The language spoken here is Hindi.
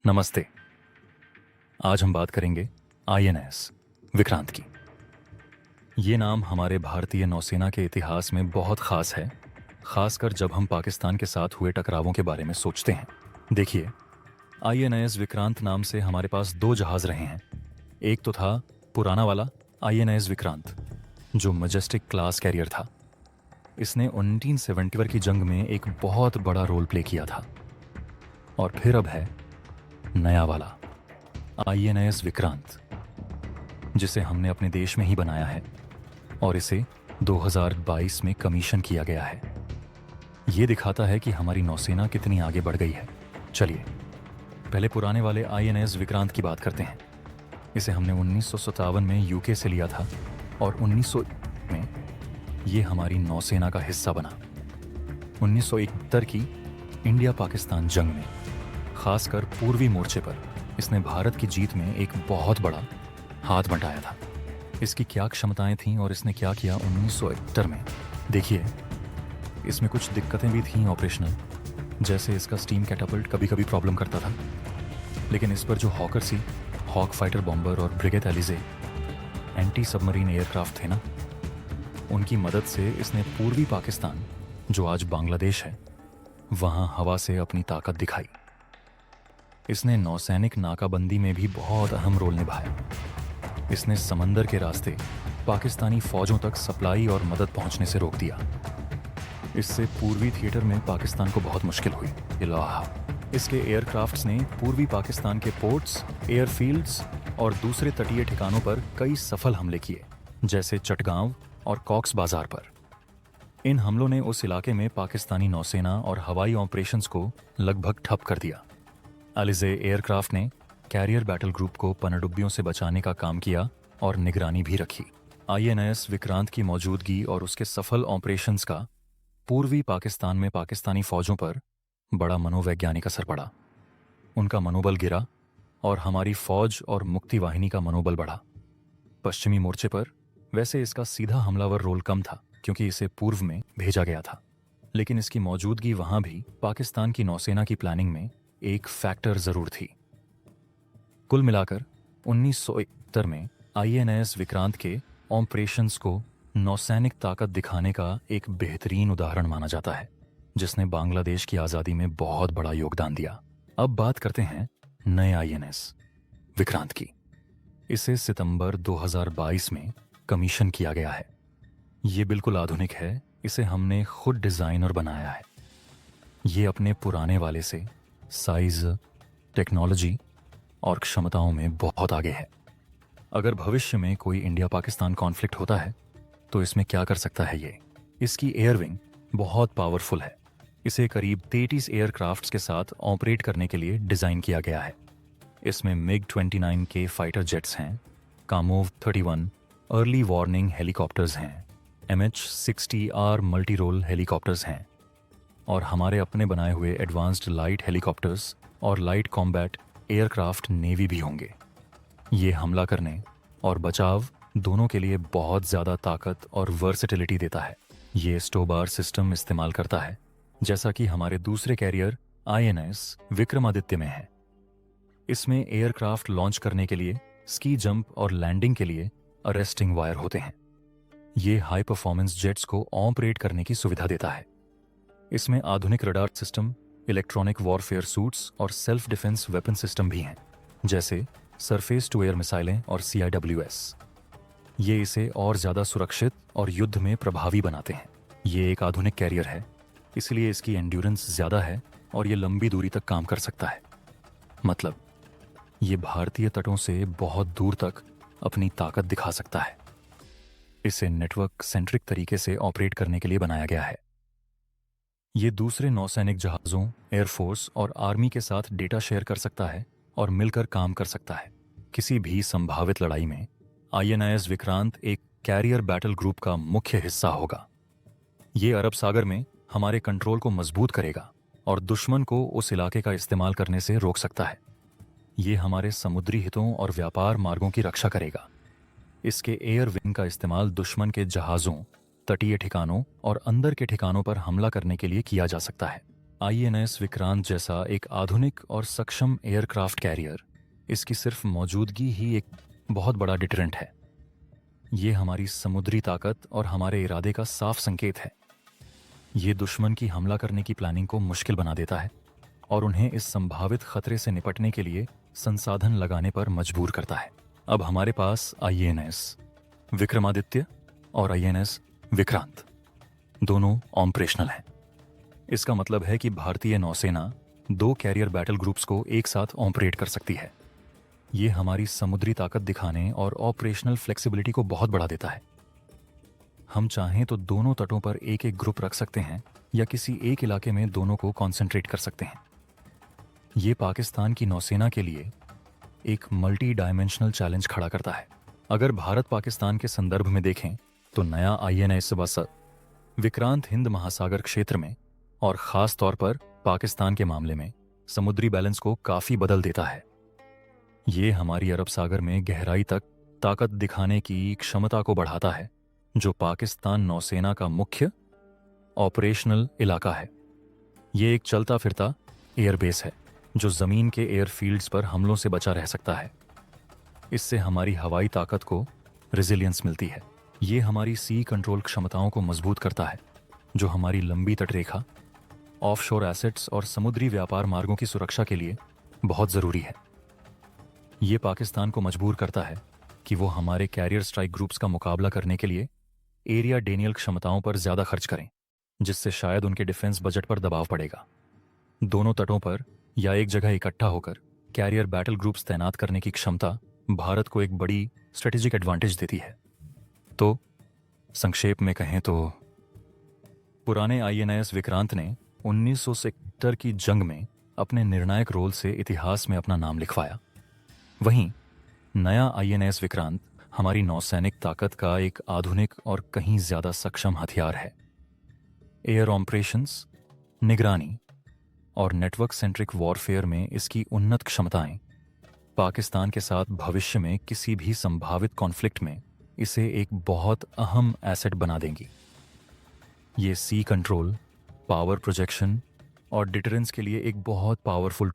नमस्ते। आज हम बात करेंगे आईएनएस विक्रांत की। ये नाम हमारे भारतीय नौसेना के इतिहास में बहुत खास है, खासकर जब हम पाकिस्तान के साथ हुए टकरावों के बारे में सोचते हैं। देखिए, आईएनएस विक्रांत नाम से हमारे पास दो जहाज रहे हैं। एक तो था पुराना वाला आईएनएस विक्रांत, जो मजेस्टिक क्लास कैरियर था। इसने 1971 की जंग में एक बहुत बड़ा रोल प्ले किया था। और फिर अब है नया वाला आईएनएस विक्रांत, जिसे हमने अपने देश में ही बनाया है और इसे 2022 में कमीशन किया गया है। ये दिखाता है कि हमारी नौसेना कितनी आगे बढ़ गई है। चलिए पहले पुराने वाले आईएनएस विक्रांत की बात करते हैं। इसे हमने 1957 में यूके से लिया था और 1900 में ये हमारी नौसेना का हिस्सा बना। 1971 की इंडिया पाकिस्तान जंग में, खासकर पूर्वी मोर्चे पर, इसने भारत की जीत में एक बहुत बड़ा हाथ बंटाया था। इसकी क्या क्षमताएं थीं और इसने क्या किया 1971 में, देखिए। इसमें कुछ दिक्कतें भी थीं ऑपरेशनल, जैसे इसका स्टीम कैटापल्ट कभी कभी प्रॉब्लम करता था। लेकिन इस पर जो हॉकर सी, हॉक फाइटर बॉम्बर और ब्रिगेड एलिजे एंटी सबमरीन एयरक्राफ्ट थे ना, उनकी मदद से इसने पूर्वी पाकिस्तान, जो आज बांग्लादेश है, वहाँ हवा से अपनी ताकत दिखाई। इसने नौसैनिक नाकाबंदी में भी बहुत अहम रोल निभाया। इसने समंदर के रास्ते पाकिस्तानी फौजों तक सप्लाई और मदद पहुंचने से रोक दिया। इससे पूर्वी थिएटर में पाकिस्तान को बहुत मुश्किल हुई। इसके एयरक्राफ्ट्स ने पूर्वी पाकिस्तान के पोर्ट्स, एयरफील्ड्स और दूसरे तटीय ठिकानों पर कई सफल हमले किए, जैसे चटगांव और कॉक्स बाजार पर। इन हमलों ने उस इलाके में पाकिस्तानी नौसेना और हवाई ऑपरेशंस को लगभग ठप कर दिया। अलिजे एयरक्राफ्ट ने कैरियर बैटल ग्रुप को पनडुब्बियों से बचाने का काम किया और निगरानी भी रखी। आईएनएस विक्रांत की मौजूदगी और उसके सफल ऑपरेशंस का पूर्वी पाकिस्तान में पाकिस्तानी फौजों पर बड़ा मनोवैज्ञानिक असर पड़ा। उनका मनोबल गिरा और हमारी फौज और मुक्ति वाहिनी का मनोबल बढ़ा। पश्चिमी मोर्चे पर वैसे इसका सीधा हमलावर रोल कम था, क्योंकि इसे पूर्व में भेजा गया था। लेकिन इसकी मौजूदगी वहां भी पाकिस्तान की नौसेना की प्लानिंग में एक फैक्टर जरूर थी। कुल मिलाकर 1971 में आईएनएस विक्रांत के ऑपरेशंस को नौसैनिक ताकत दिखाने का एक बेहतरीन उदाहरण माना जाता है, जिसने बांग्लादेश की आज़ादी में बहुत बड़ा योगदान दिया। अब बात करते हैं नए आईएनएस विक्रांत की। इसे सितंबर 2022 में कमीशन किया गया है। ये बिल्कुल आधुनिक है। इसे हमने खुद डिज़ाइन और बनाया है। ये अपने पुराने वाले से साइज, टेक्नोलॉजी और क्षमताओं में बहुत आगे है। अगर भविष्य में कोई इंडिया पाकिस्तान कॉन्फ्लिक्ट होता है तो इसमें क्या कर सकता है ये। इसकी एयरविंग बहुत पावरफुल है। इसे करीब 33 एयरक्राफ्ट्स के साथ ऑपरेट करने के लिए डिज़ाइन किया गया है। इसमें MiG-29 के फाइटर जेट्स हैं, कामोव 31 अर्ली वार्निंग हेलीकॉप्टर्स हैं, MH-60R मल्टी रोल हेलीकॉप्टर्स हैं और हमारे अपने बनाए हुए एडवांस्ड लाइट हेलीकॉप्टर्स और लाइट कॉम्बैट एयरक्राफ्ट नेवी भी होंगे। ये हमला करने और बचाव दोनों के लिए बहुत ज़्यादा ताकत और वर्सेटिलिटी देता है। ये स्टोबार सिस्टम इस्तेमाल करता है, जैसा कि हमारे दूसरे कैरियर आईएनएस विक्रमादित्य में है। इसमें एयरक्राफ्ट लॉन्च करने के लिए स्की जंप और लैंडिंग के लिए अरेस्टिंग वायर होते हैं। ये हाई परफॉर्मेंस जेट्स को ऑपरेट करने की सुविधा देता है। इसमें आधुनिक radar system, electronic warfare suits और सेल्फ डिफेंस वेपन सिस्टम भी हैं, जैसे सरफेस टू एयर मिसाइलें और CIWS। ये इसे और ज़्यादा सुरक्षित और युद्ध में प्रभावी बनाते हैं। ये एक आधुनिक कैरियर है, इसलिए इसकी एंड्योरेंस ज़्यादा है और ये लंबी दूरी तक काम कर सकता है। मतलब ये भारतीय तटों से बहुत दूर तक अपनी ताकत दिखा सकता है। इसे नेटवर्क सेंट्रिक तरीके से ऑपरेट करने के लिए बनाया गया है। ये दूसरे नौसैनिक जहाज़ों, एयरफोर्स और आर्मी के साथ डेटा शेयर कर सकता है और मिलकर काम कर सकता है। किसी भी संभावित लड़ाई में आईएनएस विक्रांत एक कैरियर बैटल ग्रुप का मुख्य हिस्सा होगा। ये अरब सागर में हमारे कंट्रोल को मजबूत करेगा और दुश्मन को उस इलाके का इस्तेमाल करने से रोक सकता है। ये हमारे समुद्री हितों और व्यापार मार्गों की रक्षा करेगा। इसके एयर विंग का इस्तेमाल दुश्मन के जहाज़ों, तटीय ठिकानों और अंदर के ठिकानों पर हमला करने के लिए किया जा सकता है। आईएनएस विक्रांत जैसा एक आधुनिक और सक्षम एयरक्राफ्ट कैरियर, इसकी सिर्फ मौजूदगी ही एक बहुत बड़ा डिटरेंट है। ये हमारी समुद्री ताकत और हमारे इरादे का साफ संकेत है। ये दुश्मन की हमला करने की प्लानिंग को मुश्किल बना देता है और उन्हें इस संभावित खतरे से निपटने के लिए संसाधन लगाने पर मजबूर करता है। अब हमारे पास आईएनएस विक्रमादित्य और आईएनएस विक्रांत दोनों ऑपरेशनल हैं। इसका मतलब है कि भारतीय नौसेना 2 कैरियर बैटल ग्रुप्स को एक साथ ऑपरेट कर सकती है। ये हमारी समुद्री ताकत दिखाने और ऑपरेशनल फ्लेक्सिबिलिटी को बहुत बढ़ा देता है। हम चाहें तो दोनों तटों पर एक एक ग्रुप रख सकते हैं या किसी एक इलाके में दोनों को कॉन्सेंट्रेट कर सकते हैं। ये पाकिस्तान की नौसेना के लिए एक मल्टी डायमेंशनल चैलेंज खड़ा करता है। अगर भारत पाकिस्तान के संदर्भ में देखें तो नया आईएनएस विक्रांत हिंद महासागर क्षेत्र में और ख़ास तौर पर पाकिस्तान के मामले में समुद्री बैलेंस को काफ़ी बदल देता है। ये हमारी अरब सागर में गहराई तक ताकत दिखाने की क्षमता को बढ़ाता है, जो पाकिस्तान नौसेना का मुख्य ऑपरेशनल इलाका है। ये एक चलता फिरता एयरबेस है जो ज़मीन के एयरफील्ड्स पर हमलों से बचा रह सकता है। इससे हमारी हवाई ताकत को रेजिलियंस मिलती है। ये हमारी सी कंट्रोल क्षमताओं को मजबूत करता है, जो हमारी लंबी तटरेखा, ऑफशोर एसेट्स और समुद्री व्यापार मार्गों की सुरक्षा के लिए बहुत ज़रूरी है। ये पाकिस्तान को मजबूर करता है कि वो हमारे कैरियर स्ट्राइक ग्रुप्स का मुकाबला करने के लिए एरिया डेनियल क्षमताओं पर ज़्यादा खर्च करें, जिससे शायद उनके डिफेंस बजट पर दबाव पड़ेगा। दोनों तटों पर या एक जगह इकट्ठा होकर कैरियर बैटल ग्रुप्स तैनात करने की क्षमता भारत को एक बड़ी स्ट्रेटेजिक एडवांटेज देती है। तो संक्षेप में कहें तो पुराने आईएनएस विक्रांत ने 1970 की जंग में अपने निर्णायक रोल से इतिहास में अपना नाम लिखवाया। वहीं नया आईएनएस विक्रांत हमारी नौसैनिक ताकत का एक आधुनिक और कहीं ज्यादा सक्षम हथियार है। एयर ऑपरेशंस, निगरानी और नेटवर्क सेंट्रिक वॉरफेयर में इसकी उन्नत क्षमताएं पाकिस्तान के साथ भविष्य में किसी भी संभावित कॉन्फ्लिक्ट में इसे एक बहुत अहम एसेट बना देंगी। ये सी कंट्रोल, पावर प्रोजेक्शन और डिटरेंस के लिए एक बहुत पावरफुल